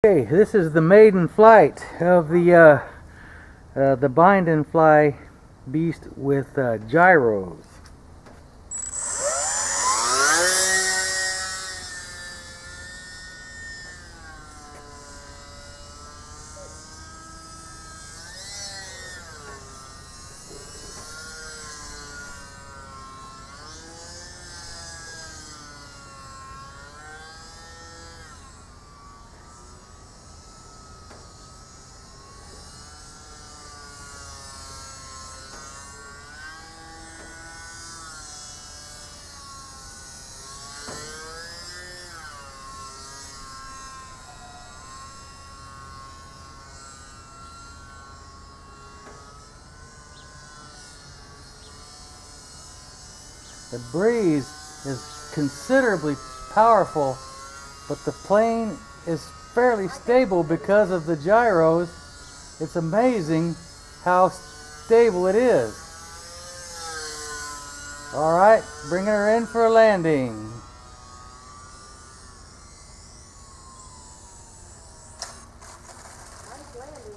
Okay, this is the maiden flight of the bind and fly beast with gyros. The breeze is considerably powerful, but the plane is fairly stable because of the gyros. It's amazing how stable it is. All right, bringing her in for a landing. Nice landing.